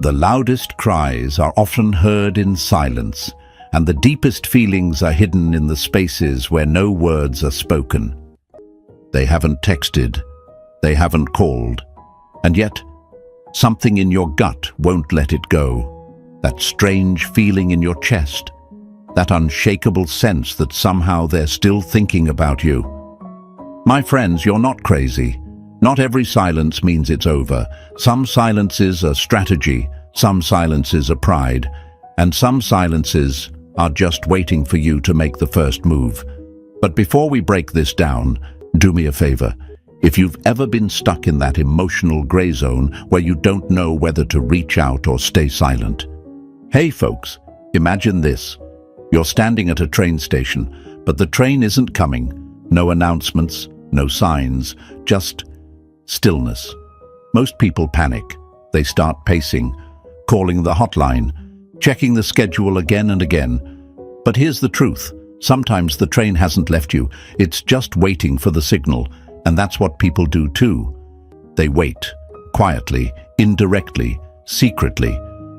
The loudest cries are often heard in silence, and the deepest feelings are hidden in the spaces where no words are spoken. They haven't texted, they haven't called, and yet something in your gut won't let it go. That strange feeling in your chest, that unshakable sense that somehow they're still thinking about you. My friends, you're not crazy. Not every silence means it's over. Some silences are strategy, some silences are pride, and some silences are just waiting for you to make the first move. But before we break this down, do me a favor. If you've ever been stuck in that emotional gray zone where you don't know whether to reach out or stay silent. Hey folks, imagine this. You're standing at a train station, but the train isn't coming. No announcements, no signs, just stillness. Most people panic. They start pacing, calling the hotline, checking the schedule again and again. But here's the truth. Sometimes the train hasn't left you. It's just waiting for the signal. And that's what people do too. They wait, quietly, indirectly, secretly.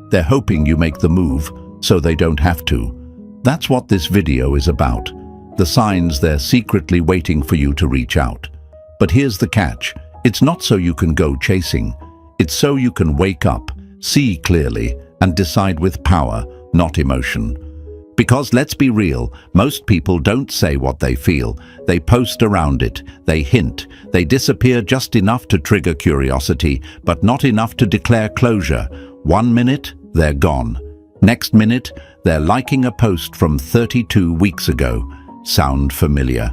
They're hoping you make the move so they don't have to. That's what this video is about. The signs they're secretly waiting for you to reach out. But here's the catch. It's not so you can go chasing. It's so you can wake up, see clearly, and decide with power, not emotion. Because let's be real, most people don't say what they feel. They post around it, they hint, they disappear just enough to trigger curiosity, but not enough to declare closure. 1 minute, they're gone. Next minute, they're liking a post from 32 weeks ago. Sound familiar?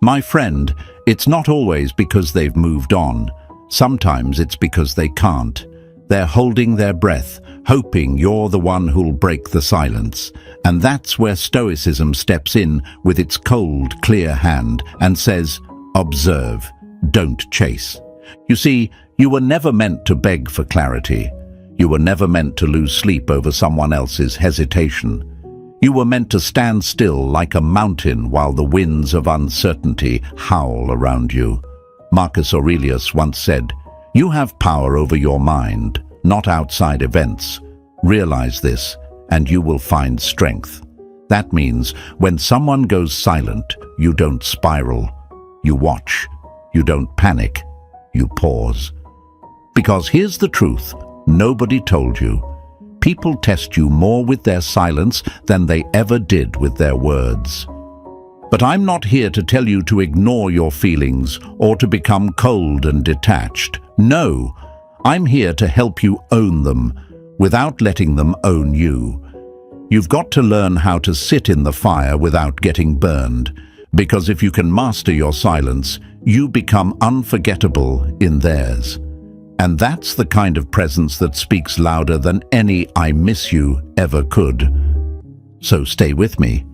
My friend, it's not always because they've moved on. Sometimes it's because they can't. They're holding their breath, hoping you're the one who'll break the silence. And that's where Stoicism steps in with its cold, clear hand and says, observe, don't chase. You see, you were never meant to beg for clarity. You were never meant to lose sleep over someone else's hesitation. You were meant to stand still like a mountain while the winds of uncertainty howl around you. Marcus Aurelius once said, "You have power over your mind, not outside events. Realize this, and you will find strength." That means when someone goes silent, you don't spiral. You watch. You don't panic. You pause. Because here's the truth, nobody told you. People test you more with their silence than they ever did with their words. But I'm not here to tell you to ignore your feelings or to become cold and detached. No, I'm here to help you own them without letting them own you. You've got to learn how to sit in the fire without getting burned, because if you can master your silence, you become unforgettable in theirs. And that's the kind of presence that speaks louder than any "I miss you" ever could. So stay with me,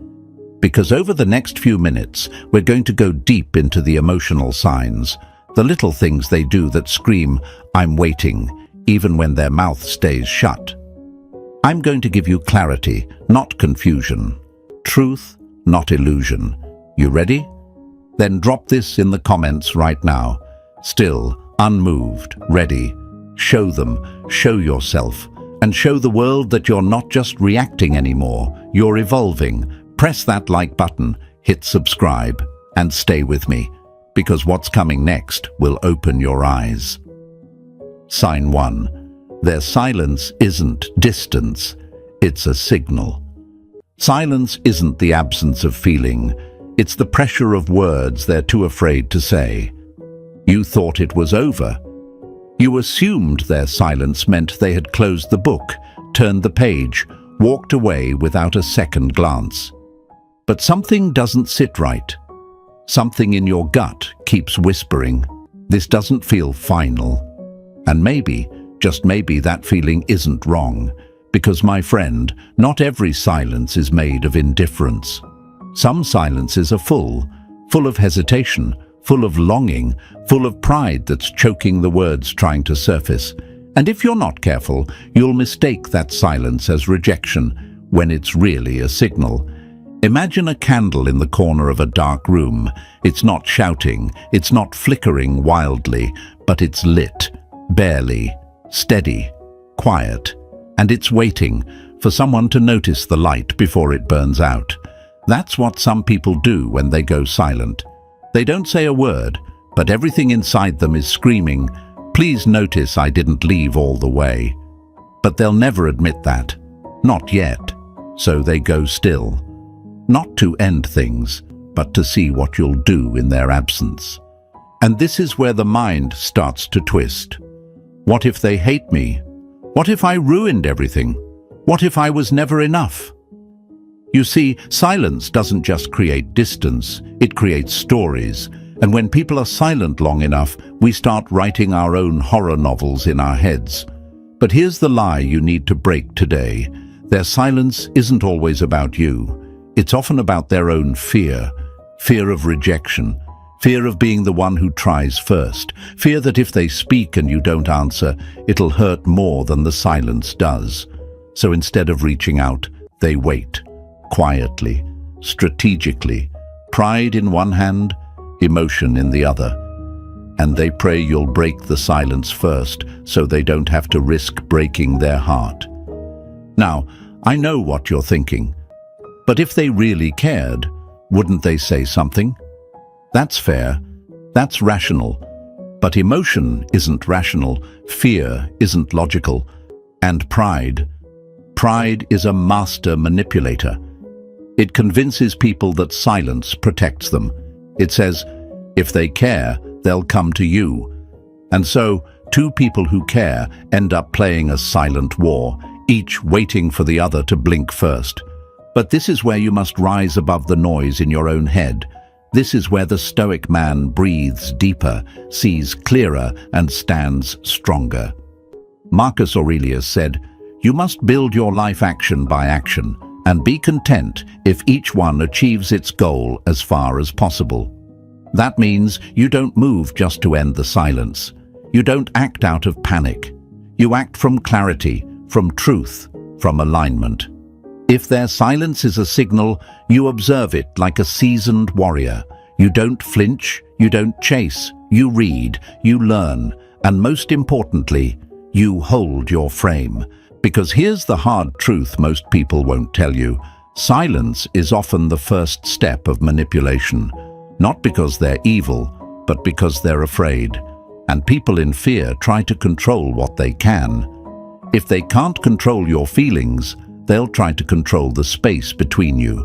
because over the next few minutes, we're going to go deep into the emotional signs, the little things they do that scream, "I'm waiting," even when their mouth stays shut. I'm going to give you clarity, not confusion. Truth, not illusion. You ready? Then drop this in the comments right now. Still, unmoved, ready. Show them, show yourself, and show the world that you're not just reacting anymore, you're evolving. Press that like button, hit subscribe, and stay with me, because what's coming next will open your eyes. Sign 1. Their silence isn't distance, it's a signal. Silence isn't the absence of feeling, it's the pressure of words they're too afraid to say. You thought it was over. You assumed their silence meant they had closed the book, turned the page, walked away without a second glance. But something doesn't sit right. Something in your gut keeps whispering, "This doesn't feel final." And maybe, just maybe, that feeling isn't wrong. Because, my friend, not every silence is made of indifference. Some silences are full of hesitation, full of longing, full of pride that's choking the words trying to surface. And if you're not careful, you'll mistake that silence as rejection when it's really a signal. Imagine a candle in the corner of a dark room. It's not shouting, it's not flickering wildly, but it's lit, barely, steady, quiet, and it's waiting for someone to notice the light before it burns out. That's what some people do when they go silent. They don't say a word, but everything inside them is screaming, "Please notice I didn't leave all the way." But they'll never admit that. Not yet. So they go still. Not to end things, but to see what you'll do in their absence. And this is where the mind starts to twist. What if they hate me? What if I ruined everything? What if I was never enough? You see, silence doesn't just create distance, it creates stories. And when people are silent long enough, we start writing our own horror novels in our heads. But here's the lie you need to break today. Their silence isn't always about you. It's often about their own fear. Fear of rejection. Fear of being the one who tries first. Fear that if they speak and you don't answer, it'll hurt more than the silence does. So instead of reaching out, they wait. Quietly, strategically, pride in one hand, emotion in the other. And they pray you'll break the silence first, so they don't have to risk breaking their heart. Now, I know what you're thinking. But if they really cared, wouldn't they say something? That's fair. That's rational. But emotion isn't rational. Fear isn't logical. And pride is a master manipulator. It convinces people that silence protects them. It says, if they care, they'll come to you. And so, two people who care end up playing a silent war, each waiting for the other to blink first. But this is where you must rise above the noise in your own head. This is where the Stoic man breathes deeper, sees clearer, and stands stronger. Marcus Aurelius said, "You must build your life action by action, and be content if each one achieves its goal as far as possible." That means you don't move just to end the silence. You don't act out of panic. You act from clarity, from truth, from alignment. If their silence is a signal, you observe it like a seasoned warrior. You don't flinch, you don't chase, you read, you learn, and most importantly, you hold your frame. Because here's the hard truth most people won't tell you. Silence is often the first step of manipulation. Not because they're evil, but because they're afraid. And people in fear try to control what they can. If they can't control your feelings, they'll try to control the space between you.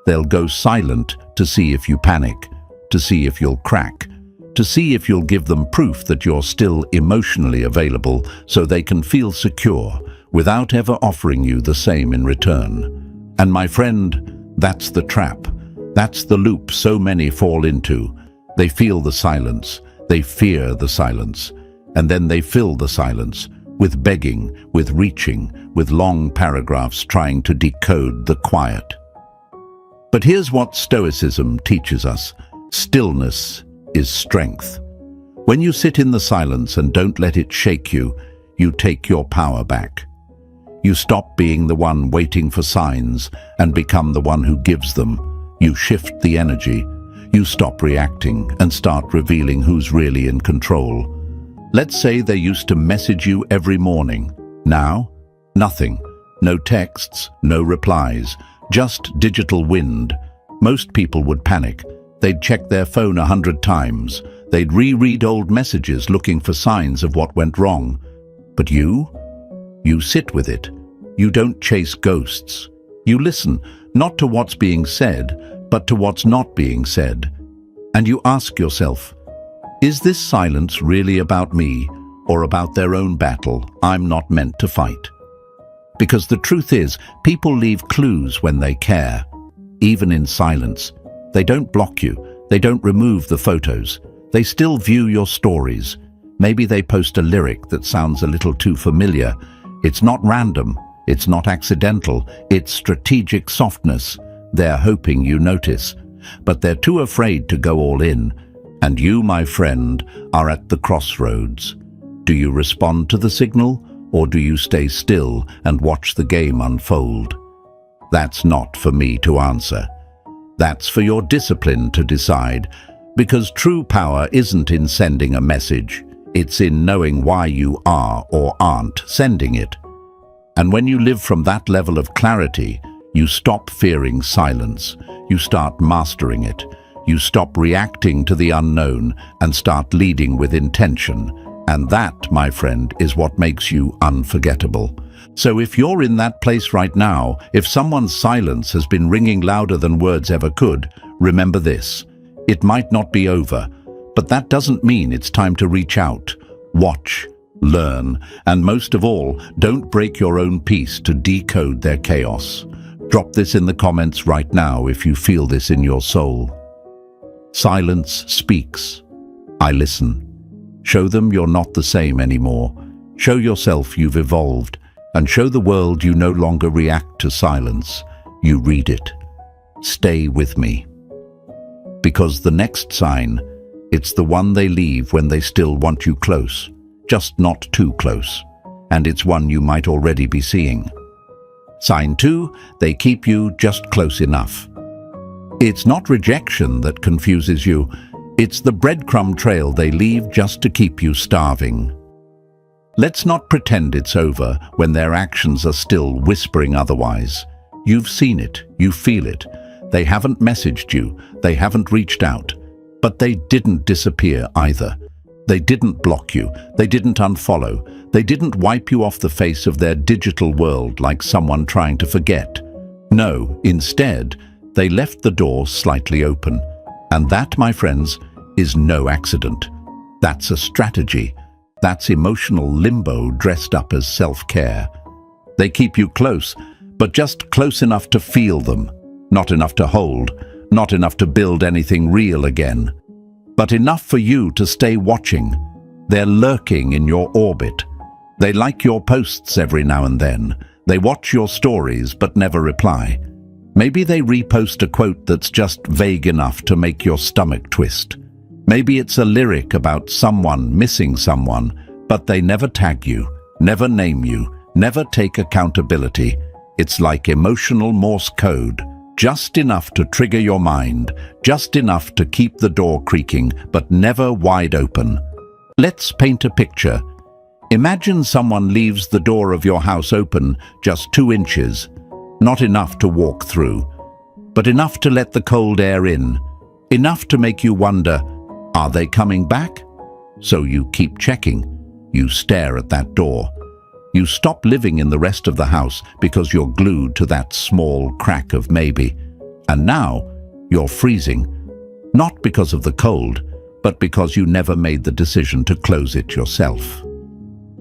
They'll go silent to see if you panic, to see if you'll crack, to see if you'll give them proof that you're still emotionally available so they can feel secure without ever offering you the same in return. And my friend, that's the trap. That's the loop so many fall into. They feel the silence, they fear the silence, and then they fill the silence with begging, with reaching, with long paragraphs trying to decode the quiet. But here's what Stoicism teaches us. Stillness is strength. When you sit in the silence and don't let it shake you, you take your power back. You stop being the one waiting for signs and become the one who gives them. You shift the energy. You stop reacting and start revealing who's really in control. Let's say they used to message you every morning. Now, nothing. No texts, no replies, just digital wind. Most people would panic. They'd check their phone 100 times. They'd reread old messages looking for signs of what went wrong. But you sit with it. You don't chase ghosts. You listen, not to what's being said, but to what's not being said. And you ask yourself, is this silence really about me or about their own battle I'm not meant to fight? Because the truth is, people leave clues when they care, even in silence. They don't block you. They don't remove the photos. They still view your stories. Maybe they post a lyric that sounds a little too familiar. It's not random. It's not accidental. It's strategic softness. They're hoping you notice, but they're too afraid to go all in. And you, my friend, are at the crossroads. Do you respond to the signal, or do you stay still and watch the game unfold? That's not for me to answer. That's for your discipline to decide, because true power isn't in sending a message. It's in knowing why you are or aren't sending it. And when you live from that level of clarity, you stop fearing silence. You start mastering it. You stop reacting to the unknown and start leading with intention. And that, my friend, is what makes you unforgettable. So if you're in that place right now, if someone's silence has been ringing louder than words ever could, remember this. It might not be over, but that doesn't mean it's time to reach out. Watch, learn, and most of all, don't break your own peace to decode their chaos. Drop this in the comments right now if you feel this in your soul. Silence speaks. I listen. Show them you're not the same anymore. Show yourself you've evolved, and show the world you no longer react to silence. You read it. Stay with me. Because the next sign, it's the one they leave when they still want you close, just not too close. And it's one you might already be seeing. Sign 2, they keep you just close enough. It's not rejection that confuses you. It's the breadcrumb trail they leave just to keep you starving. Let's not pretend it's over when their actions are still whispering otherwise. You've seen it, you feel it. They haven't messaged you, they haven't reached out. But they didn't disappear either. They didn't block you, they didn't unfollow, they didn't wipe you off the face of their digital world like someone trying to forget. No, instead, they left the door slightly open. And that, my friends, is no accident. That's a strategy. That's emotional limbo dressed up as self-care. They keep you close, but just close enough to feel them. Not enough to hold, not enough to build anything real again. But enough for you to stay watching. They're lurking in your orbit. They like your posts every now and then. They watch your stories but never reply. Maybe they repost a quote that's just vague enough to make your stomach twist. Maybe it's a lyric about someone missing someone, but they never tag you, never name you, never take accountability. It's like emotional Morse code, just enough to trigger your mind, just enough to keep the door creaking, but never wide open. Let's paint a picture. Imagine someone leaves the door of your house open just 2 inches, not enough to walk through, but enough to let the cold air in, enough to make you wonder, are they coming back? So you keep checking. You stare at that door. You stop living in the rest of the house because you're glued to that small crack of maybe. And now you're freezing, not because of the cold, but because you never made the decision to close it yourself.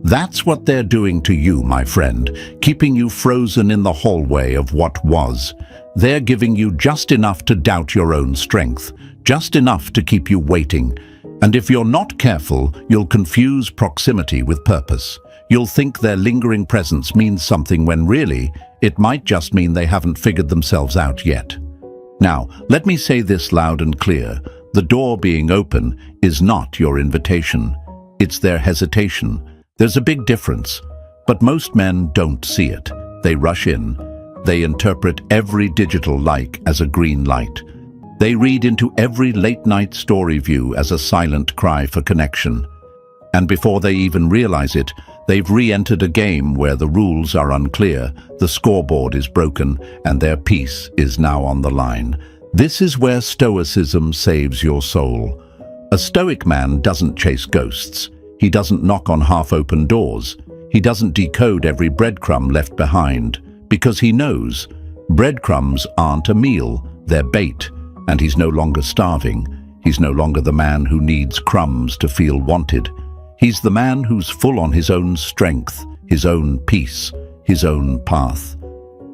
That's what they're doing to you, my friend, keeping you frozen in the hallway of what was. They're giving you just enough to doubt your own strength, just enough to keep you waiting. And if you're not careful, you'll confuse proximity with purpose. You'll think their lingering presence means something when really, it might just mean they haven't figured themselves out yet. Now, let me say this loud and clear. The door being open is not your invitation. It's their hesitation. There's a big difference, but most men don't see it. They rush in. They interpret every digital like as a green light. They read into every late-night story view as a silent cry for connection. And before they even realize it, they've re-entered a game where the rules are unclear, the scoreboard is broken, and their peace is now on the line. This is where Stoicism saves your soul. A Stoic man doesn't chase ghosts. He doesn't knock on half-open doors. He doesn't decode every breadcrumb left behind, because he knows breadcrumbs aren't a meal, they're bait, and he's no longer starving. He's no longer the man who needs crumbs to feel wanted. He's the man who's full on his own strength, his own peace, his own path.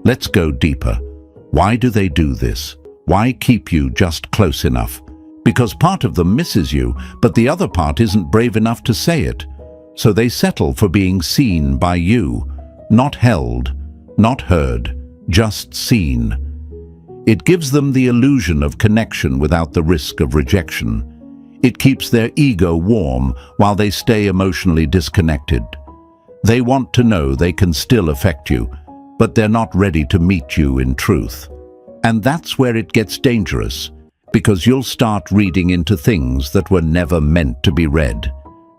Let's go deeper. Why do they do this? Why keep you just close enough? Because part of them misses you, but the other part isn't brave enough to say it. So they settle for being seen by you, not held, not heard, just seen. It gives them the illusion of connection without the risk of rejection. It keeps their ego warm while they stay emotionally disconnected. They want to know they can still affect you, but they're not ready to meet you in truth. And that's where it gets dangerous, because you'll start reading into things that were never meant to be read.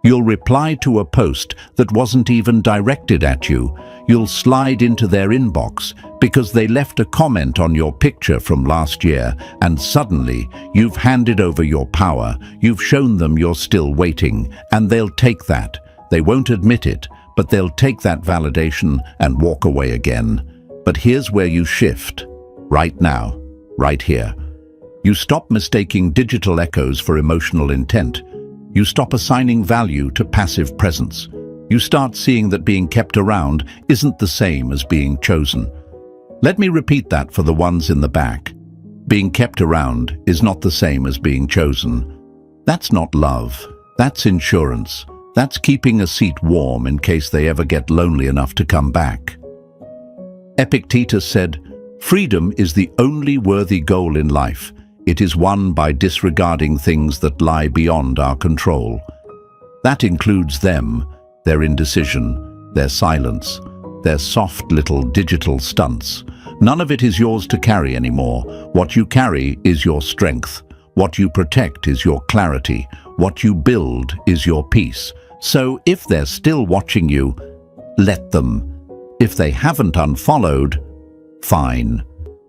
You'll reply to a post that wasn't even directed at you. You'll slide into their inbox because they left a comment on your picture from last year, and suddenly you've handed over your power. You've shown them you're still waiting, and they'll take that. They won't admit it, but they'll take that validation and walk away again. But here's where you shift. Right now, right here. You stop mistaking digital echoes for emotional intent. You stop assigning value to passive presence. You start seeing that being kept around isn't the same as being chosen. Let me repeat that for the ones in the back. Being kept around is not the same as being chosen. That's not love. That's insurance. That's keeping a seat warm in case they ever get lonely enough to come back. Epictetus said, "Freedom is the only worthy goal in life. It is won by disregarding things that lie beyond our control." That includes them, their indecision, their silence, their soft little digital stunts. None of it is yours to carry anymore. What you carry is your strength. What you protect is your clarity. What you build is your peace. So if they're still watching you, let them. If they haven't unfollowed, fine.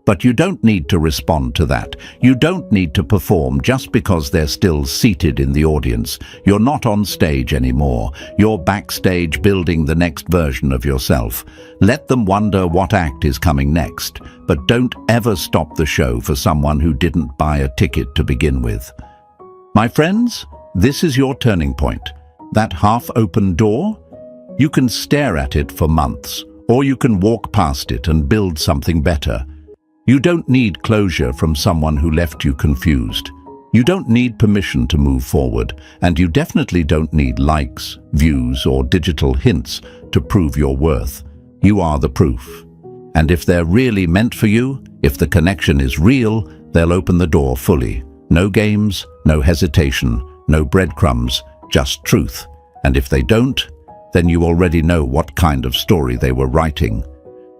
But you don't need to respond to that. You don't need to perform just because they're still seated in the audience. You're not on stage anymore. You're backstage building the next version of yourself. Let them wonder what act is coming next, but don't ever stop the show for someone who didn't buy a ticket to begin with. My friends, this is your turning point. That half-open door? You can stare at it for months, or you can walk past it and build something better. You don't need closure from someone who left you confused. You don't need permission to move forward, and you definitely don't need likes, views, or digital hints to prove your worth. You are the proof. And if they're really meant for you, if the connection is real, they'll open the door fully. No games, no hesitation, no breadcrumbs, just truth. And if they don't, then you already know what kind of story they were writing.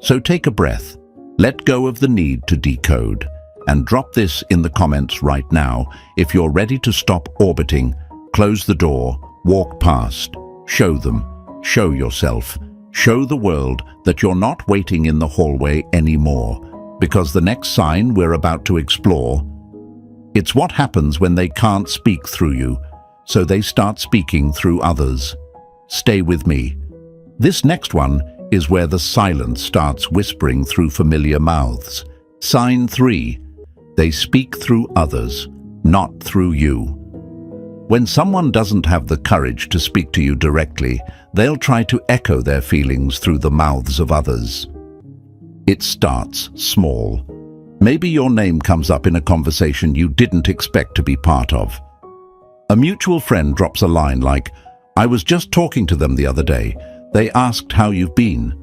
So take a breath. Let go of the need to decode, and drop this in the comments right now if you're ready to stop orbiting, close the door, walk past, show them, show yourself, show the world that you're not waiting in the hallway anymore, because the next sign we're about to explore, it's what happens when they can't speak through you, so they start speaking through others. Stay with me. This next one is where the silence starts whispering through familiar mouths. Sign 3. They speak through others, not through you. When someone doesn't have the courage to speak to you directly, they'll try to echo their feelings through the mouths of others. It starts small. Maybe your name comes up in a conversation you didn't expect to be part of. A mutual friend drops a line like, "I was just talking to them the other day. They asked how you've been."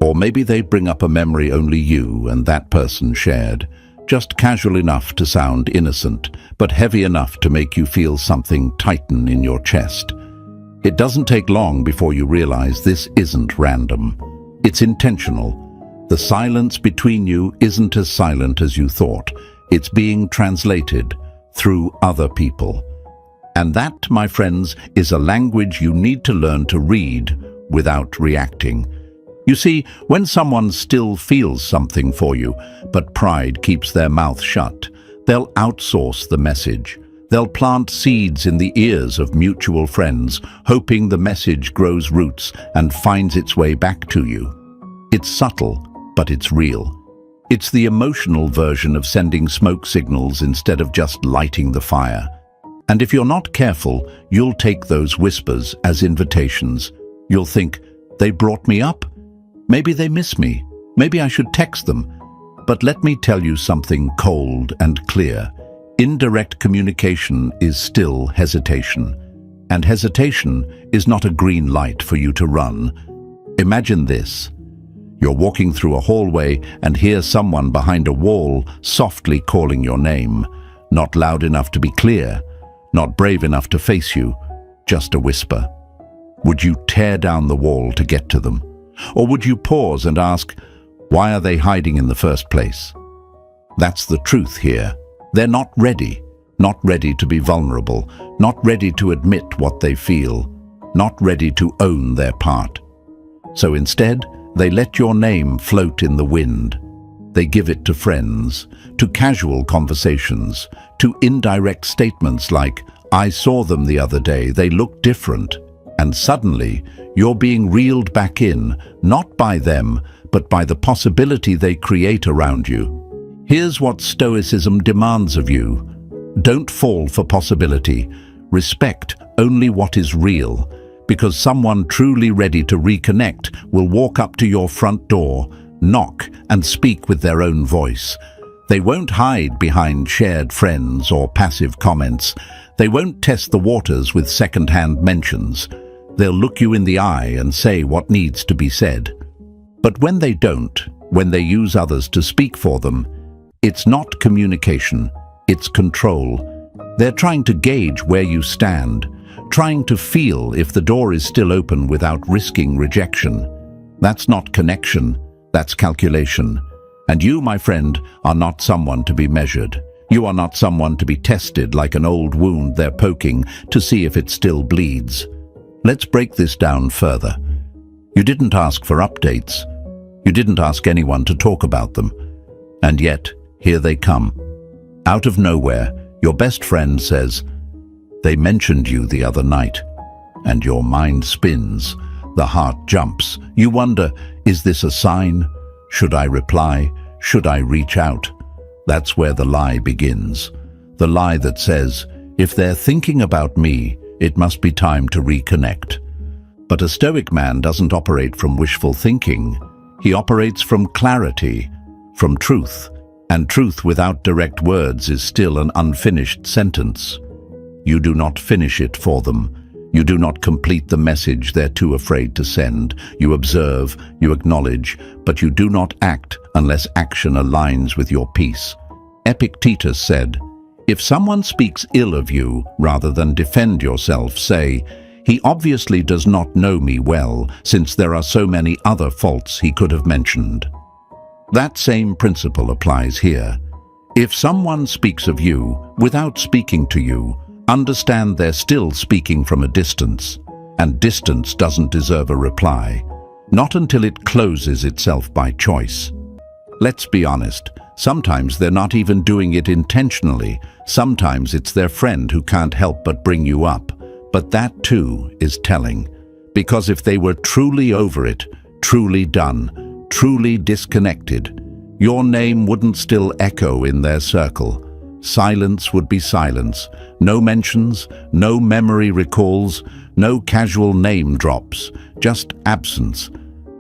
Or maybe they bring up a memory only you and that person shared, just casual enough to sound innocent, but heavy enough to make you feel something tighten in your chest. It doesn't take long before you realize this isn't random. It's intentional. The silence between you isn't as silent as you thought. It's being translated through other people. And that, my friends, is a language you need to learn to read without reacting. You see, when someone still feels something for you, but pride keeps their mouth shut, they'll outsource the message. They'll plant seeds in the ears of mutual friends, hoping the message grows roots and finds its way back to you. It's subtle, but it's real. It's the emotional version of sending smoke signals instead of just lighting the fire. And if you're not careful, you'll take those whispers as invitations. You'll think, they brought me up? Maybe they miss me. Maybe I should text them. But let me tell you something cold and clear. Indirect communication is still hesitation. And hesitation is not a green light for you to run. Imagine this. You're walking through a hallway and hear someone behind a wall softly calling your name. Not loud enough to be clear. Not brave enough to face you. Just a whisper. Would you tear down the wall to get to them? Or would you pause and ask, why are they hiding in the first place? That's the truth here. They're not ready to be vulnerable, not ready to admit what they feel. not ready to own their part. So instead, they let your name float in the wind. They give it to friends, to casual conversations, to indirect statements like, "I saw them the other day, they look different." And suddenly, you're being reeled back in, not by them, but by the possibility they create around you. Here's what Stoicism demands of you. Don't fall for possibility. Respect only what is real, because someone truly ready to reconnect will walk up to your front door, knock, and speak with their own voice. They won't hide behind shared friends or passive comments. They won't test the waters with second-hand mentions. They'll look you in the eye and say what needs to be said. But when they don't, when they use others to speak for them, it's not communication, it's control. They're trying to gauge where you stand, trying to feel if the door is still open without risking rejection. That's not connection, that's calculation. And you, my friend, are not someone to be measured. You are not someone to be tested like an old wound they're poking to see if it still bleeds. Let's break this down further. You didn't ask for updates. You didn't ask anyone to talk about them. And yet, here they come. Out of nowhere, your best friend says, "They mentioned you the other night." And your mind spins. The heart jumps. You wonder, is this a sign? Should I reply? Should I reach out? That's where the lie begins. The lie that says, if they're thinking about me, it must be time to reconnect. But a Stoic man doesn't operate from wishful thinking. He operates from clarity, from truth. And truth without direct words is still an unfinished sentence. You do not finish it for them. You do not complete the message they're too afraid to send. You observe, you acknowledge, but you do not act unless action aligns with your peace. Epictetus said, "If someone speaks ill of you rather than defend yourself, say, 'He obviously does not know me well, since there are so many other faults he could have mentioned.'" That same principle applies here. If someone speaks of you without speaking to you, understand they're still speaking from a distance, and distance doesn't deserve a reply, not until it closes itself by choice. Let's be honest, sometimes they're not even doing it intentionally. Sometimes it's their friend who can't help but bring you up. But that too is telling, because if they were truly over it, truly done, truly disconnected, your name wouldn't still echo in their circle. Silence would be silence. No mentions, no memory recalls, no casual name drops, just absence.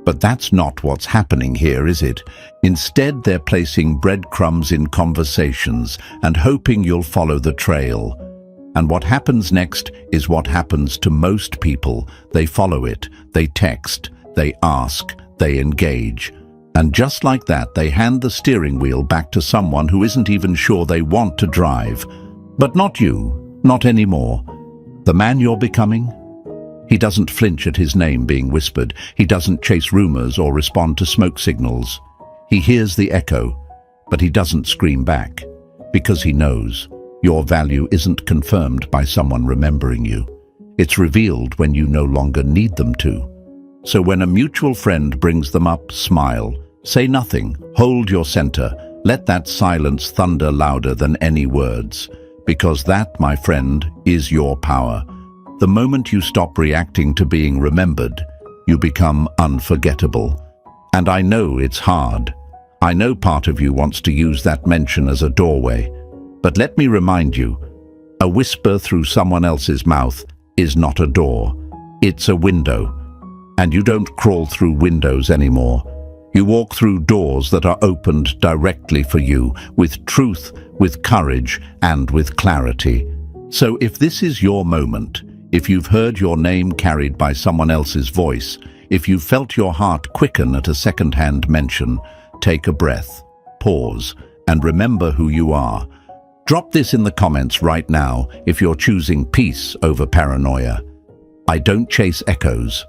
But that's not what's happening here, is it? Instead, they're placing breadcrumbs in conversations and hoping you'll follow the trail. And what happens next is what happens to most people. They follow it, they text, they ask, they engage. And just like that, they hand the steering wheel back to someone who isn't even sure they want to drive. But not you, not anymore. The man you're becoming? He doesn't flinch at his name being whispered. He doesn't chase rumors or respond to smoke signals. He hears the echo, but he doesn't scream back, because he knows your value isn't confirmed by someone remembering you. It's revealed when you no longer need them to. So when a mutual friend brings them up, smile. Say nothing. Hold your center. Let that silence thunder louder than any words. Because that, my friend, is your power. The moment you stop reacting to being remembered, you become unforgettable. And I know it's hard. I know part of you wants to use that mention as a doorway. But let me remind you, a whisper through someone else's mouth is not a door. It's a window. And you don't crawl through windows anymore. You walk through doors that are opened directly for you, with truth, with courage, and with clarity. So if this is your moment, if you've heard your name carried by someone else's voice, if you've felt your heart quicken at a second-hand mention, take a breath, pause, and remember who you are. Drop this in the comments right now if you're choosing peace over paranoia. I don't chase echoes.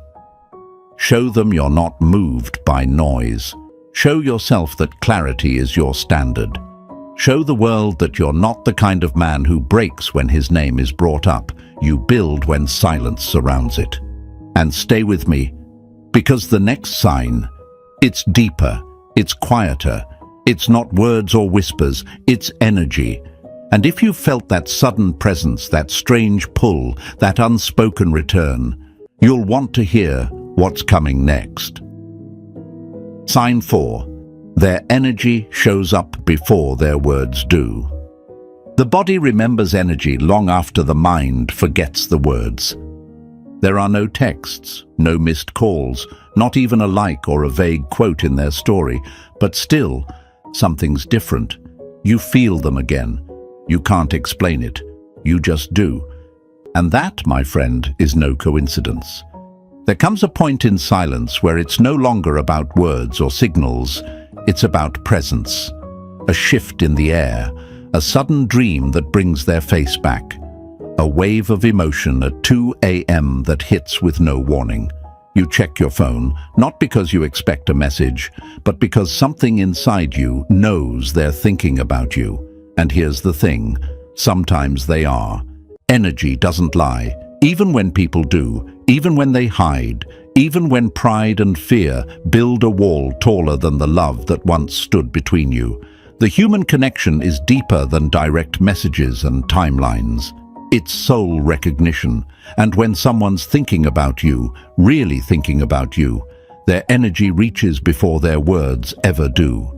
Show them you're not moved by noise. Show yourself that clarity is your standard. Show the world that you're not the kind of man who breaks when his name is brought up. You build when silence surrounds it. And stay with me, because the next sign, it's deeper, it's quieter, it's not words or whispers, it's energy. And if you felt that sudden presence, that strange pull, that unspoken return, you'll want to hear what's coming next. Sign 4. Their energy shows up before their words do. The body remembers energy long after the mind forgets the words. There are no texts, no missed calls, not even a like or a vague quote in their story, but still, something's different. You feel them again. You can't explain it. You just do. And that, my friend, is no coincidence. There comes a point in silence where it's no longer about words or signals. It's about presence. A shift in the air, a sudden dream that brings their face back. A wave of emotion at 2 a.m. that hits with no warning. You check your phone, not because you expect a message, but because something inside you knows they're thinking about you. And here's the thing, sometimes they are. Energy doesn't lie, even when people do, even when they hide, even when pride and fear build a wall taller than the love that once stood between you. The human connection is deeper than direct messages and timelines. It's soul recognition, and when someone's thinking about you, really thinking about you, their energy reaches before their words ever do.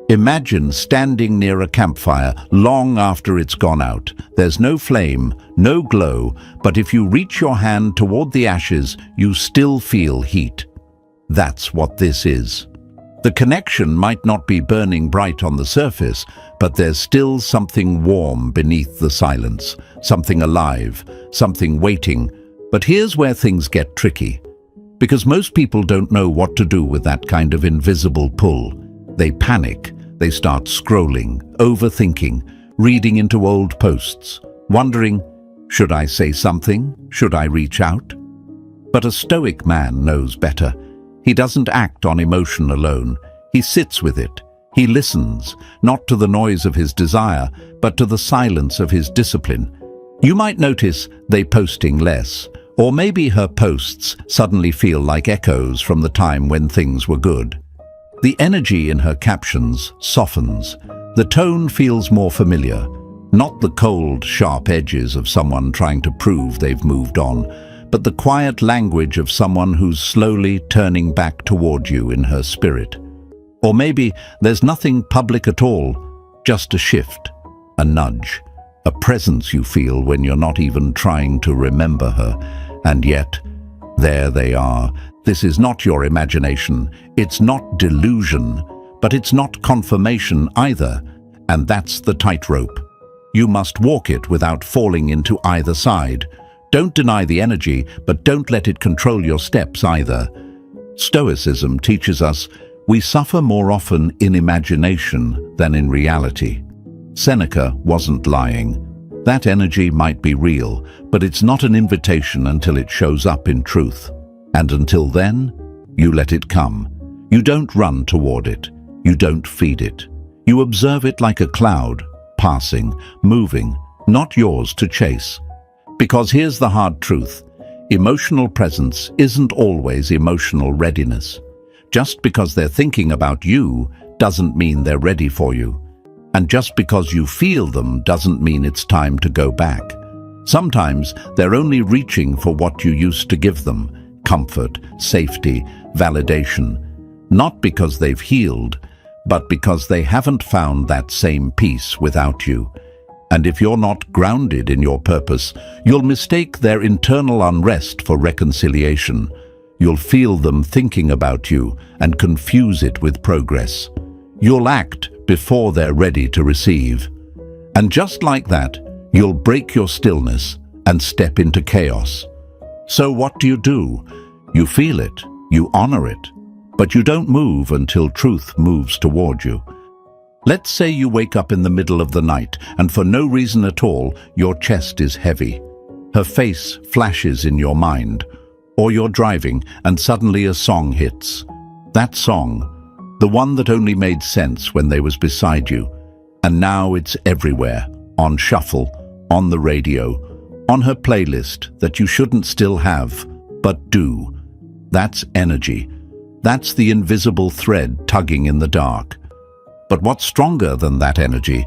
Imagine standing near a campfire long after it's gone out. There's no flame, no glow, but if you reach your hand toward the ashes, you still feel heat. That's what this is. The connection might not be burning bright on the surface, but there's still something warm beneath the silence, something alive, something waiting. But here's where things get tricky, because most people don't know what to do with that kind of invisible pull. They panic, they start scrolling, overthinking, reading into old posts, wondering, should I say something? Should I reach out? But a Stoic man knows better. He doesn't act on emotion alone. He sits with it. He listens, not to the noise of his desire, but to the silence of his discipline. You might notice they posting less, or maybe her posts suddenly feel like echoes from the time when things were good. The energy in her captions softens. The tone feels more familiar, not the cold, sharp edges of someone trying to prove they've moved on, but the quiet language of someone who's slowly turning back toward you in her spirit. Or maybe there's nothing public at all, just a shift, a nudge, a presence you feel when you're not even trying to remember her. And yet, there they are. This is not your imagination, it's not delusion, but it's not confirmation either. And that's the tightrope. You must walk it without falling into either side. Don't deny the energy, but don't let it control your steps either. Stoicism teaches us we suffer more often in imagination than in reality. Seneca wasn't lying. That energy might be real, but it's not an invitation until it shows up in truth. And until then, you let it come. You don't run toward it. You don't feed it. You observe it like a cloud, passing, moving, not yours to chase. Because here's the hard truth. Emotional presence isn't always emotional readiness. Just because they're thinking about you doesn't mean they're ready for you. And just because you feel them doesn't mean it's time to go back. Sometimes they're only reaching for what you used to give them: comfort, safety, validation. Not because they've healed, but because they haven't found that same peace without you. And if you're not grounded in your purpose, you'll mistake their internal unrest for reconciliation. You'll feel them thinking about you and confuse it with progress. You'll act before they're ready to receive. And just like that, you'll break your stillness and step into chaos. So what do? You feel it, you honor it, but you don't move until truth moves toward you. Let's say you wake up in the middle of the night and for no reason at all, your chest is heavy. Her face flashes in your mind. Or you're driving and suddenly a song hits. That song, the one that only made sense when they was beside you. And now it's everywhere, on shuffle, on the radio, on her playlist that you shouldn't still have, but do. That's energy. That's the invisible thread tugging in the dark. But what's stronger than that energy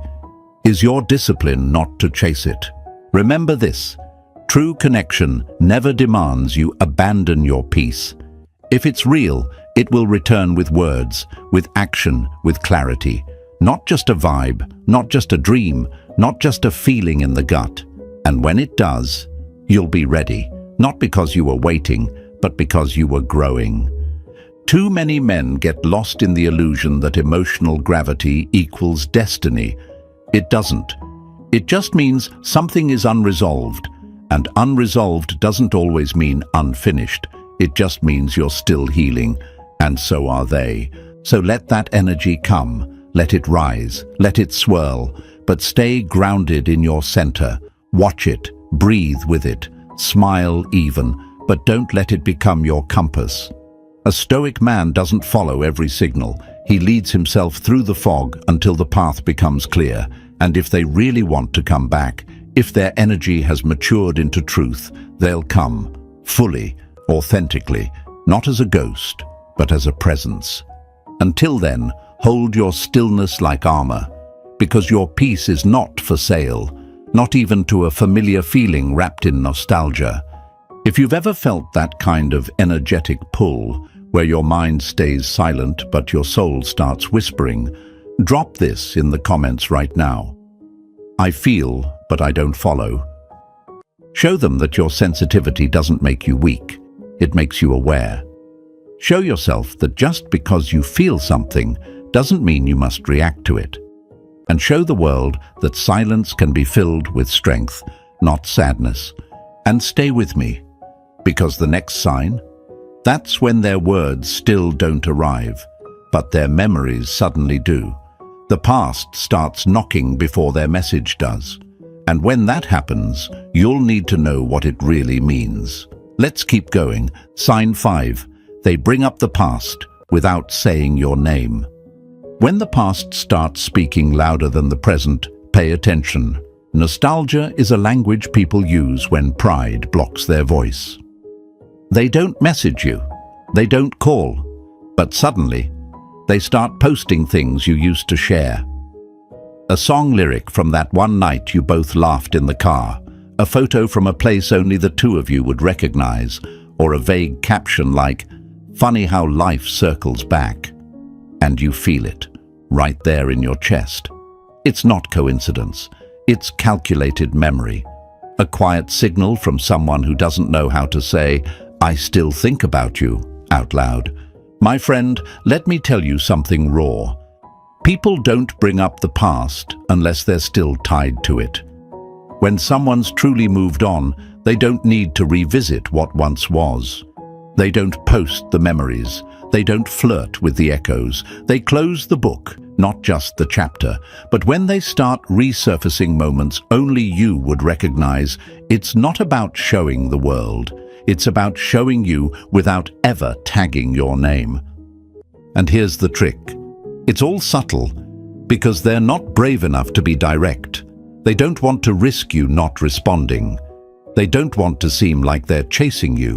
is your discipline not to chase it. Remember this: true connection never demands you abandon your peace. If it's real, it will return with words, with action, with clarity. Not just a vibe, not just a dream, not just a feeling in the gut. And when it does, you'll be ready, not because you were waiting, but because you were growing. Too many men get lost in the illusion that emotional gravity equals destiny. It doesn't. It just means something is unresolved, and unresolved doesn't always mean unfinished. It just means you're still healing, and so are they. So let that energy come. Let it rise, let it swirl, but stay grounded in your center. Watch it, breathe with it, smile even, but don't let it become your compass. A Stoic man doesn't follow every signal. He leads himself through the fog until the path becomes clear. And if they really want to come back, if their energy has matured into truth, they'll come, fully, authentically, not as a ghost, but as a presence. Until then, hold your stillness like armor, because your peace is not for sale, not even to a familiar feeling wrapped in nostalgia. If you've ever felt that kind of energetic pull, where your mind stays silent but your soul starts whispering, drop this in the comments right now. I feel, but I don't follow. Show them that your sensitivity doesn't make you weak, it makes you aware. Show yourself that just because you feel something doesn't mean you must react to it. And show the world that silence can be filled with strength, not sadness. And stay with me, because the next sign, that's when their words still don't arrive, but their memories suddenly do. The past starts knocking before their message does. And when that happens, you'll need to know what it really means. Let's keep going. Sign 5. They bring up the past without saying your name. When the past starts speaking louder than the present, pay attention. Nostalgia is a language people use when pride blocks their voice. They don't message you, they don't call, but suddenly, they start posting things you used to share. A song lyric from that one night you both laughed in the car, a photo from a place only the two of you would recognize, or a vague caption like, "Funny how life circles back." And you feel it, right there in your chest. It's not coincidence, it's calculated memory. A quiet signal from someone who doesn't know how to say, "I still think about you," out loud. My friend, let me tell you something raw. People don't bring up the past unless they're still tied to it. When someone's truly moved on, they don't need to revisit what once was. They don't post the memories. They don't flirt with the echoes. They close the book, not just the chapter. But when they start resurfacing moments only you would recognize, it's not about showing the world. It's about showing you without ever tagging your name. And here's the trick. It's all subtle, because they're not brave enough to be direct. They don't want to risk you not responding. They don't want to seem like they're chasing you.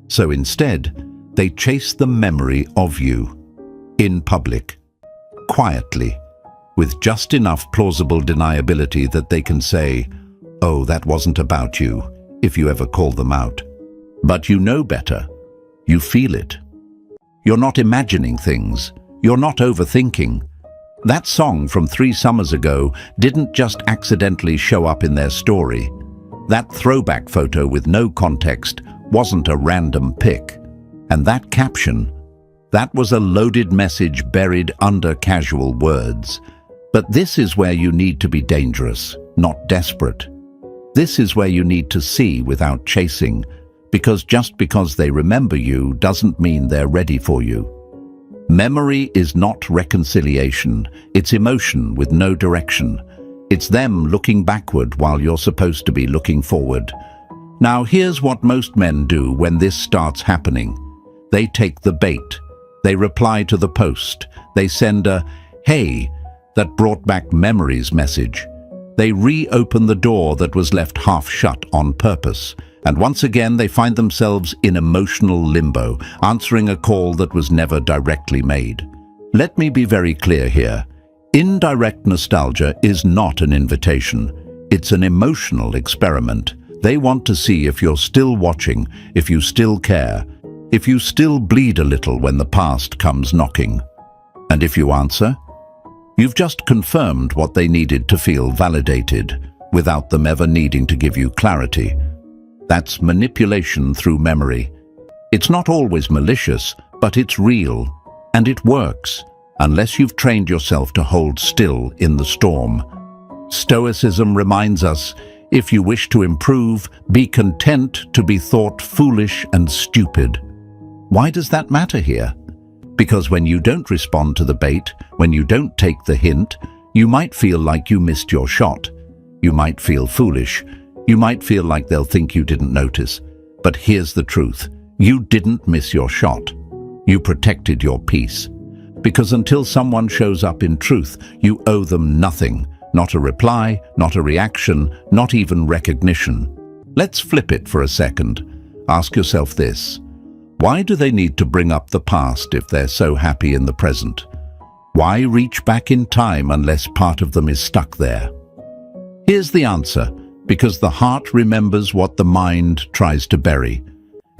So instead, they chase the memory of you. In public. Quietly. With just enough plausible deniability that they can say, "Oh, that wasn't about you," if you ever call them out. But you know better. You feel it. You're not imagining things. You're not overthinking. That song from 3 summers ago didn't just accidentally show up in their story. That throwback photo with no context wasn't a random pic. And that caption, that was a loaded message buried under casual words. But this is where you need to be dangerous, not desperate. This is where you need to see without chasing, because just because they remember you doesn't mean they're ready for you. Memory is not reconciliation, it's emotion with no direction. It's them looking backward while you're supposed to be looking forward. Now here's what most men do when this starts happening. They take the bait. They reply to the post. They send a, "Hey," that brought back memories message. They reopen the door that was left half shut on purpose. And once again, they find themselves in emotional limbo, answering a call that was never directly made. Let me be very clear here. Indirect nostalgia is not an invitation. It's an emotional experiment. They want to see if you're still watching, if you still care, if you still bleed a little when the past comes knocking. And if you answer, you've just confirmed what they needed to feel validated, without them ever needing to give you clarity. That's manipulation through memory. It's not always malicious, but it's real, and it works, unless you've trained yourself to hold still in the storm. Stoicism reminds us, if you wish to improve, be content to be thought foolish and stupid. Why does that matter here? Because when you don't respond to the bait, when you don't take the hint, you might feel like you missed your shot. You might feel foolish. You might feel like they'll think you didn't notice. But here's the truth. You didn't miss your shot. You protected your peace. Because until someone shows up in truth, you owe them nothing. Not a reply, not a reaction, not even recognition. Let's flip it for a second. Ask yourself this. Why do they need to bring up the past if they're so happy in the present? Why reach back in time unless part of them is stuck there? Here's the answer. Because the heart remembers what the mind tries to bury.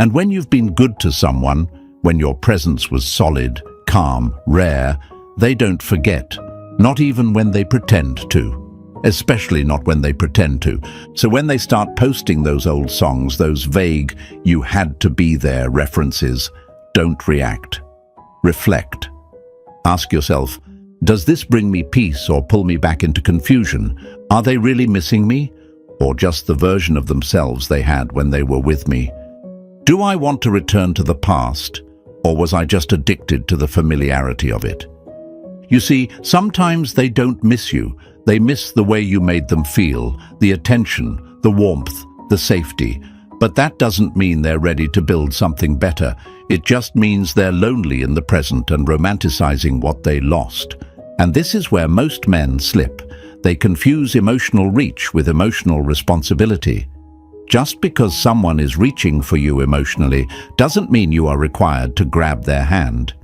And when you've been good to someone, when your presence was solid, calm, rare, they don't forget. Not even when they pretend to. Especially not when they pretend to. So when they start posting those old songs, those vague, you had to be there references, don't react. Reflect. Ask yourself, does this bring me peace or pull me back into confusion? Are they really missing me? Or just the version of themselves they had when they were with me? Do I want to return to the past, or was I just addicted to the familiarity of it? You see, sometimes they don't miss you. They miss the way you made them feel, the attention, the warmth, the safety. But that doesn't mean they're ready to build something better. It just means they're lonely in the present and romanticizing what they lost. And this is where most men slip. They confuse emotional reach with emotional responsibility. Just because someone is reaching for you emotionally doesn't mean you are required to grab their hand.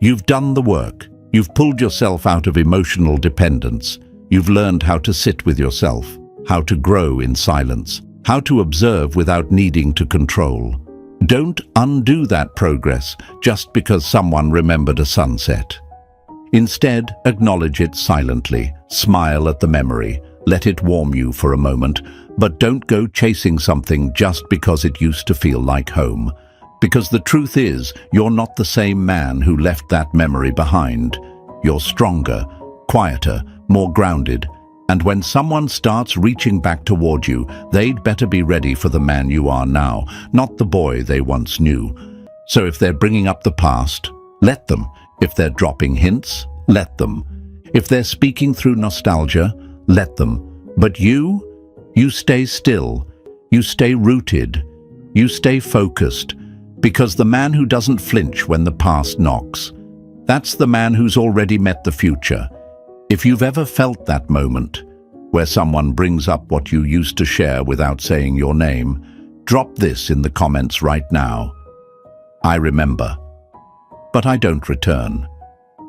You've done the work. You've pulled yourself out of emotional dependence. You've learned how to sit with yourself, how to grow in silence, how to observe without needing to control. Don't undo that progress just because someone remembered a sunset. Instead, acknowledge it silently, smile at the memory, let it warm you for a moment, but don't go chasing something just because it used to feel like home. Because the truth is, you're not the same man who left that memory behind. You're stronger, quieter, more grounded, and when someone starts reaching back toward you, they'd better be ready for the man you are now, not the boy they once knew. So if they're bringing up the past, let them. If they're dropping hints, let them. If they're speaking through nostalgia, let them. But you stay still, you stay rooted, you stay focused, because the man who doesn't flinch when the past knocks, that's the man who's already met the future. If you've ever felt that moment, where someone brings up what you used to share without saying your name, drop this in the comments right now. I remember, but I don't return.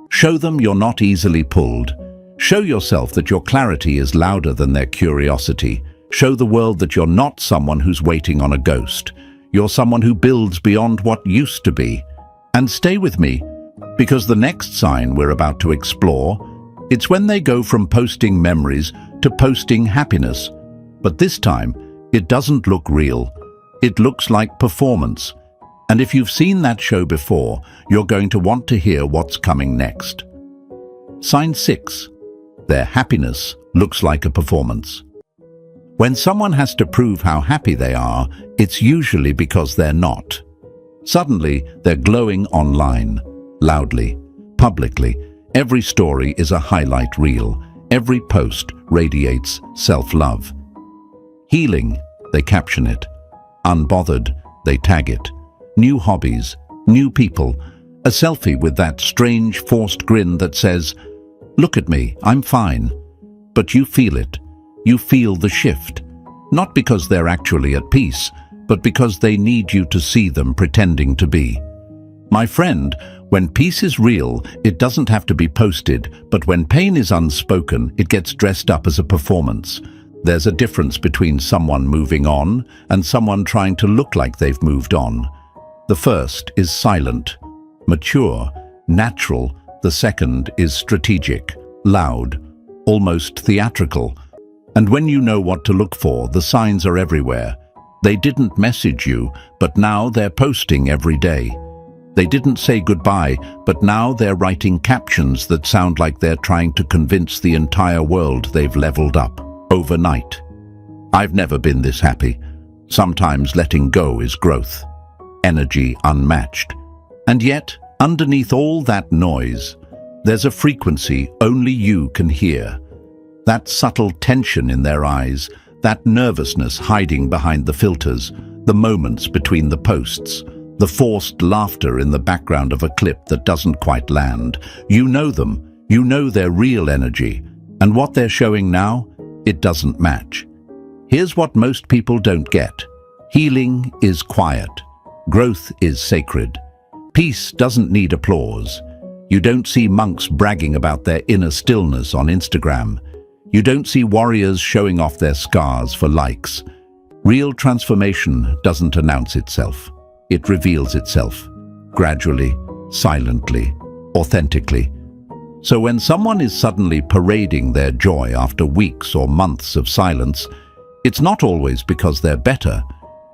Show them you're not easily pulled. Show yourself that your clarity is louder than their curiosity. Show the world that you're not someone who's waiting on a ghost. You're someone who builds beyond what used to be. And stay with me, because the next sign we're about to explore, it's when they go from posting memories to posting happiness. But this time, it doesn't look real. It looks like performance. And if you've seen that show before, you're going to want to hear what's coming next. Sign 6. Their happiness looks like a performance. When someone has to prove how happy they are, it's usually because they're not. Suddenly, they're glowing online, loudly, publicly. Every story is a highlight reel. Every post radiates self-love. Healing, they caption it. Unbothered, they tag it. New hobbies, new people. A selfie with that strange forced grin that says, "Look at me, I'm fine." But you feel it. You feel the shift. Not because they're actually at peace, but because they need you to see them pretending to be. My friend, when peace is real, it doesn't have to be posted, but when pain is unspoken, it gets dressed up as a performance. There's a difference between someone moving on and someone trying to look like they've moved on. The first is silent, mature, natural. The second is strategic, loud, almost theatrical. And when you know what to look for, the signs are everywhere. They didn't message you, but now they're posting every day. They didn't say goodbye, but now they're writing captions that sound like they're trying to convince the entire world they've leveled up overnight. I've never been this happy. Sometimes letting go is growth, energy unmatched. And yet, underneath all that noise, there's a frequency only you can hear. That subtle tension in their eyes, that nervousness hiding behind the filters, the moments between the posts, the forced laughter in the background of a clip that doesn't quite land. You know them, you know their real energy, and what they're showing now, it doesn't match. Here's what most people don't get. Healing is quiet. Growth is sacred. Peace doesn't need applause. You don't see monks bragging about their inner stillness on Instagram. You don't see warriors showing off their scars for likes. Real transformation doesn't announce itself. It reveals itself, gradually, silently, authentically. So when someone is suddenly parading their joy after weeks or months of silence, it's not always because they're better.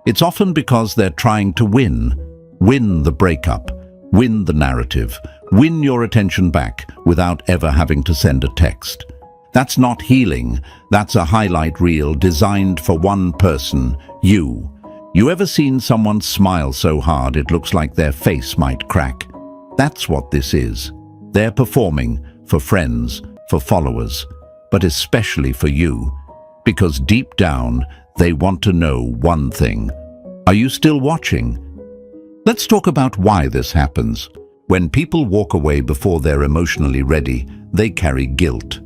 It's often because they're trying to win the breakup, win the narrative, win your attention back without ever having to send a text. That's not healing, that's a highlight reel designed for one person, you. You ever seen someone smile so hard it looks like their face might crack? That's what this is. They're performing for friends, for followers, but especially for you. Because deep down, they want to know one thing. Are you still watching? Let's talk about why this happens. When people walk away before they're emotionally ready, they carry guilt.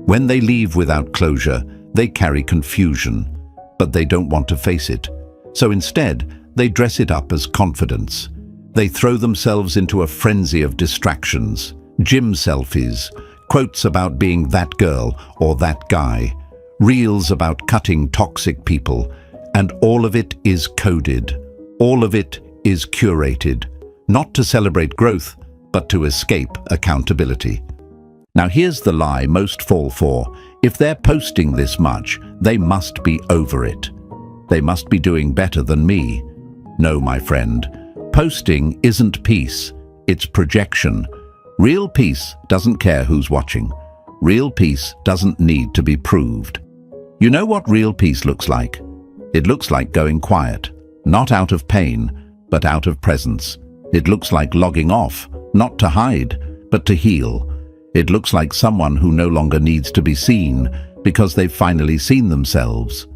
When they leave without closure, they carry confusion, but they don't want to face it. So instead, they dress it up as confidence. They throw themselves into a frenzy of distractions, gym selfies, quotes about being that girl or that guy, reels about cutting toxic people, and all of it is coded. All of it is curated, not to celebrate growth, but to escape accountability. Now here's the lie most fall for. If they're posting this much, they must be over it. They must be doing better than me. No, my friend. Posting isn't peace, it's projection. Real peace doesn't care who's watching. Real peace doesn't need to be proved. You know what real peace looks like? It looks like going quiet, not out of pain, but out of presence. It looks like logging off, not to hide, but to heal. It looks like someone who no longer needs to be seen because they've finally seen themselves.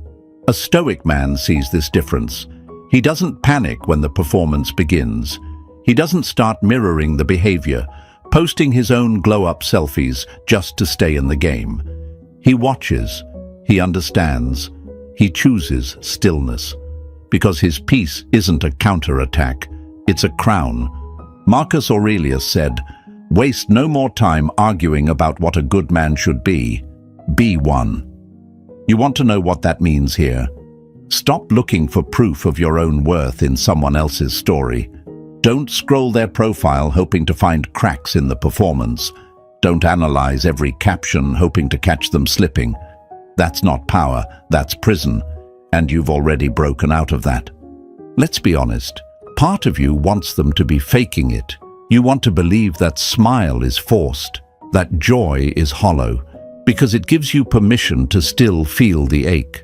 A Stoic man sees this difference. He doesn't panic when the performance begins. He doesn't start mirroring the behavior, posting his own glow-up selfies just to stay in the game. He watches, he understands, he chooses stillness. Because his peace isn't a counterattack, it's a crown. Marcus Aurelius said, "Waste no more time arguing about what a good man should be. Be one." You want to know what that means here? Stop looking for proof of your own worth in someone else's story. Don't scroll their profile hoping to find cracks in the performance. Don't analyze every caption hoping to catch them slipping. That's not power, that's prison, and you've already broken out of that. Let's be honest, part of you wants them to be faking it. You want to believe that smile is forced, that joy is hollow, because it gives you permission to still feel the ache.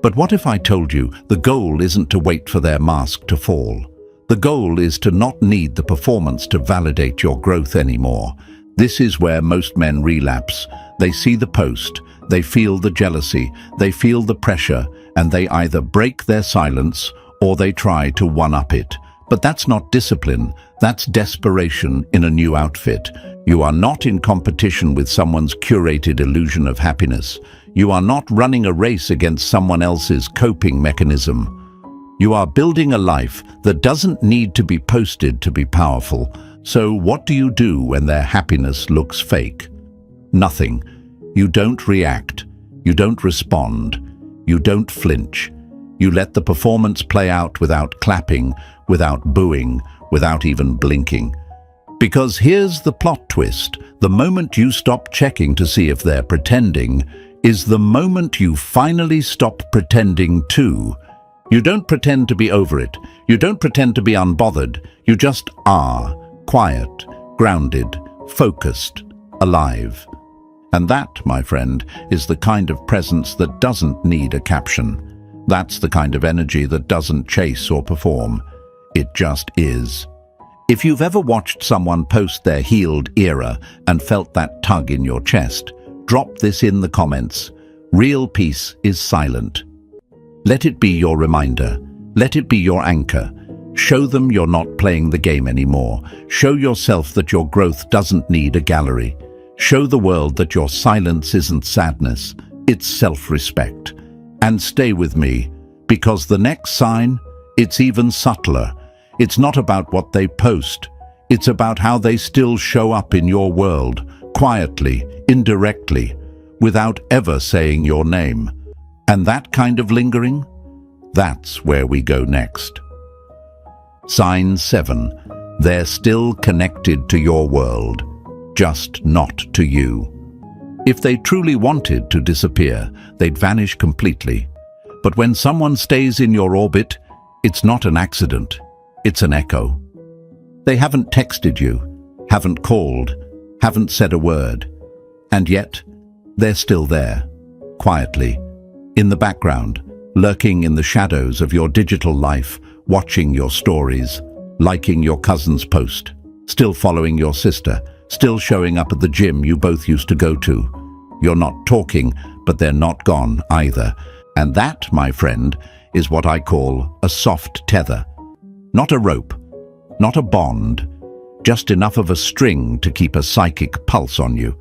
But what if I told you the goal isn't to wait for their mask to fall? The goal is to not need the performance to validate your growth anymore. This is where most men relapse. They see the post, they feel the jealousy, they feel the pressure, and they either break their silence or they try to one-up it. But that's not discipline, that's desperation in a new outfit. You are not in competition with someone's curated illusion of happiness. You are not running a race against someone else's coping mechanism. You are building a life that doesn't need to be posted to be powerful. So what do you do when their happiness looks fake? Nothing. You don't react. You don't respond. You don't flinch. You let the performance play out without clapping, without booing, without even blinking. Because here's the plot twist. The moment you stop checking to see if they're pretending is the moment you finally stop pretending too. You don't pretend to be over it. You don't pretend to be unbothered. You just are, quiet, grounded, focused, alive. And that, my friend, is the kind of presence that doesn't need a caption. That's the kind of energy that doesn't chase or perform. It just is. If you've ever watched someone post their healed era and felt that tug in your chest, drop this in the comments. Real peace is silent. Let it be your reminder. Let it be your anchor. Show them you're not playing the game anymore. Show yourself that your growth doesn't need a gallery. Show the world that your silence isn't sadness, it's self-respect. And stay with me, because the next sign, it's even subtler. It's not about what they post. It's about how they still show up in your world, quietly, indirectly, without ever saying your name. And that kind of lingering, that's where we go next. Sign 7. They're still connected to your world, just not to you. If they truly wanted to disappear, they'd vanish completely. But when someone stays in your orbit, it's not an accident, it's an echo. They haven't texted you, haven't called, haven't said a word. And yet, they're still there, quietly, in the background, lurking in the shadows of your digital life, watching your stories, liking your cousin's post, still following your sister, still showing up at the gym you both used to go to. You're not talking, but they're not gone either. And that, my friend, is what I call a soft tether. Not a rope, not a bond, just enough of a string to keep a psychic pulse on you.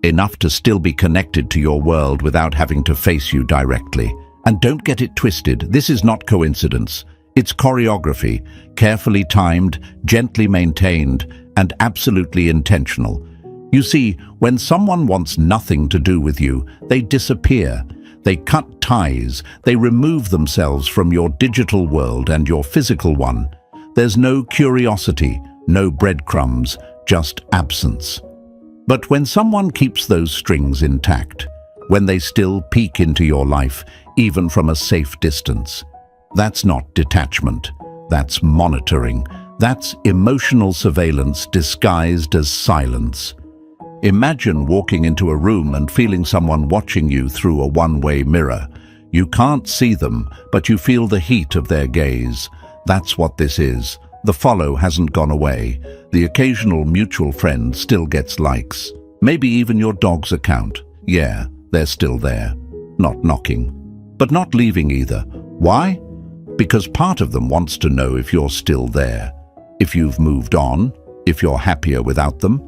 Enough to still be connected to your world without having to face you directly. And don't get it twisted, this is not coincidence. It's choreography, carefully timed, gently maintained, and absolutely intentional. You see, when someone wants nothing to do with you, they disappear. They cut ties. They remove themselves from your digital world and your physical one. There's no curiosity, no breadcrumbs, just absence. But when someone keeps those strings intact, when they still peek into your life, even from a safe distance, that's not detachment. That's monitoring. That's emotional surveillance disguised as silence. Imagine walking into a room and feeling someone watching you through a one-way mirror. You can't see them, but you feel the heat of their gaze. That's what this is. The follow hasn't gone away. The occasional mutual friend still gets likes. Maybe even your dog's account. Yeah, they're still there. Not knocking. But not leaving either. Why? Because part of them wants to know if you're still there. If you've moved on. If you're happier without them.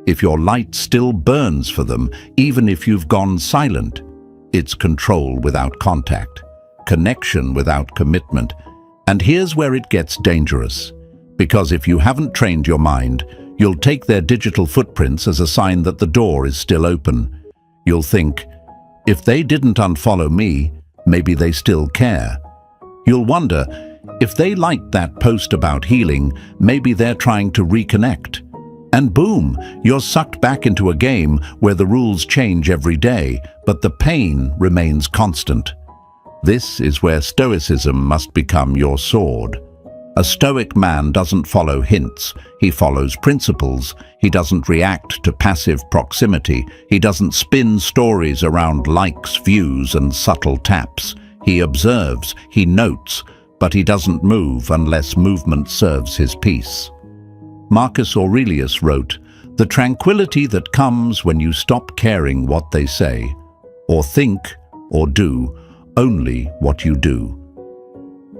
If your light still burns for them, even if you've gone silent. It's control without contact. Connection without commitment. And here's where it gets dangerous. Because if you haven't trained your mind, you'll take their digital footprints as a sign that the door is still open. You'll think, if they didn't unfollow me, maybe they still care. You'll wonder, if they liked that post about healing, maybe they're trying to reconnect. And boom, you're sucked back into a game where the rules change every day, but the pain remains constant. This is where Stoicism must become your sword. A Stoic man doesn't follow hints, he follows principles. He doesn't react to passive proximity. He doesn't spin stories around likes, views, and subtle taps. He observes, he notes, but he doesn't move unless movement serves his peace. Marcus Aurelius wrote, "The tranquility that comes when you stop caring what they say, or think, or do, only what you do."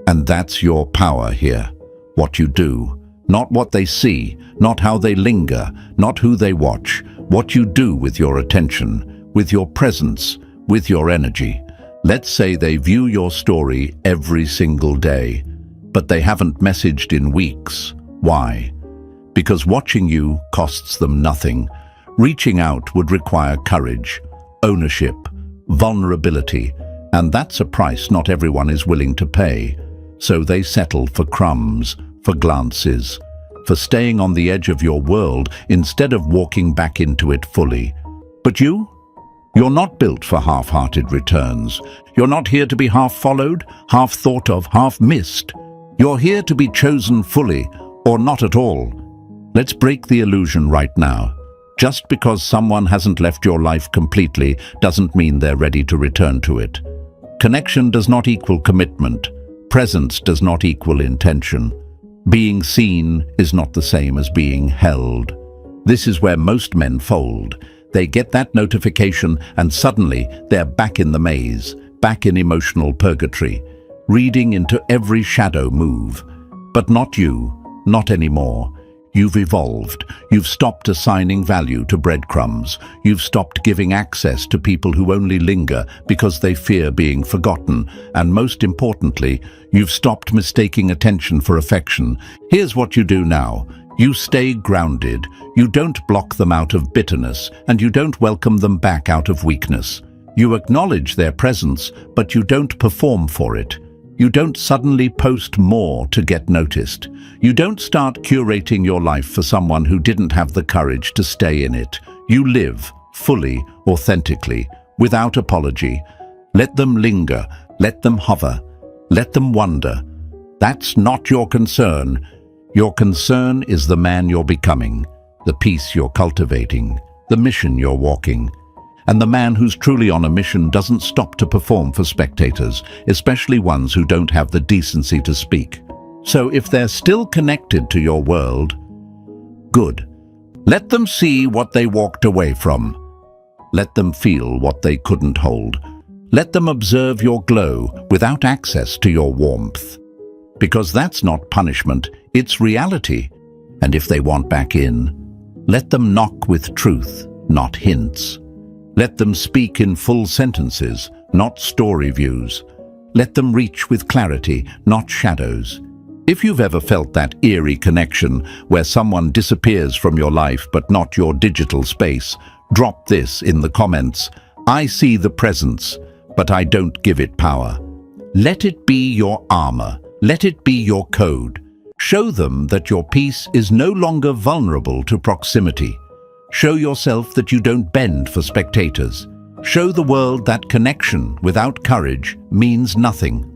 And that's your power here, what you do, not what they see, not how they linger, not who they watch, what you do with your attention, with your presence, with your energy. Let's say they view your story every single day, but they haven't messaged in weeks. Why? Because watching you costs them nothing. Reaching out would require courage, ownership, vulnerability, and that's a price not everyone is willing to pay. So they settle for crumbs, for glances, for staying on the edge of your world instead of walking back into it fully. But you're not built for half-hearted returns. You're not here to be half followed, half thought of, half missed. You're here to be chosen fully, or not at all. Let's break the illusion right now. Just because someone hasn't left your life completely doesn't mean they're ready to return to it. Connection does not equal commitment. Presence does not equal intention. Being seen is not the same as being held. This is where most men fold. They get that notification and suddenly they're back in the maze, back in emotional purgatory, reading into every shadow move. But not you, not anymore. You've evolved. You've stopped assigning value to breadcrumbs. You've stopped giving access to people who only linger because they fear being forgotten. And most importantly, you've stopped mistaking attention for affection. Here's what you do now. You stay grounded. You don't block them out of bitterness, and you don't welcome them back out of weakness. You acknowledge their presence, but you don't perform for it. You don't suddenly post more to get noticed. You don't start curating your life for someone who didn't have the courage to stay in it. You live fully, authentically, without apology. Let them linger. Let them hover. Let them wonder. That's not your concern. Your concern is the man you're becoming, the peace you're cultivating, the mission you're walking. And the man who's truly on a mission doesn't stop to perform for spectators, especially ones who don't have the decency to speak. So if they're still connected to your world, good. Let them see what they walked away from. Let them feel what they couldn't hold. Let them observe your glow without access to your warmth. Because that's not punishment, it's reality. And if they want back in, let them knock with truth, not hints. Let them speak in full sentences, not story views. Let them reach with clarity, not shadows. If you've ever felt that eerie connection where someone disappears from your life but not your digital space, drop this in the comments. I see the presence, but I don't give it power. Let it be your armor. Let it be your code. Show them that your peace is no longer vulnerable to proximity. Show yourself that you don't bend for spectators. Show the world that connection without courage means nothing.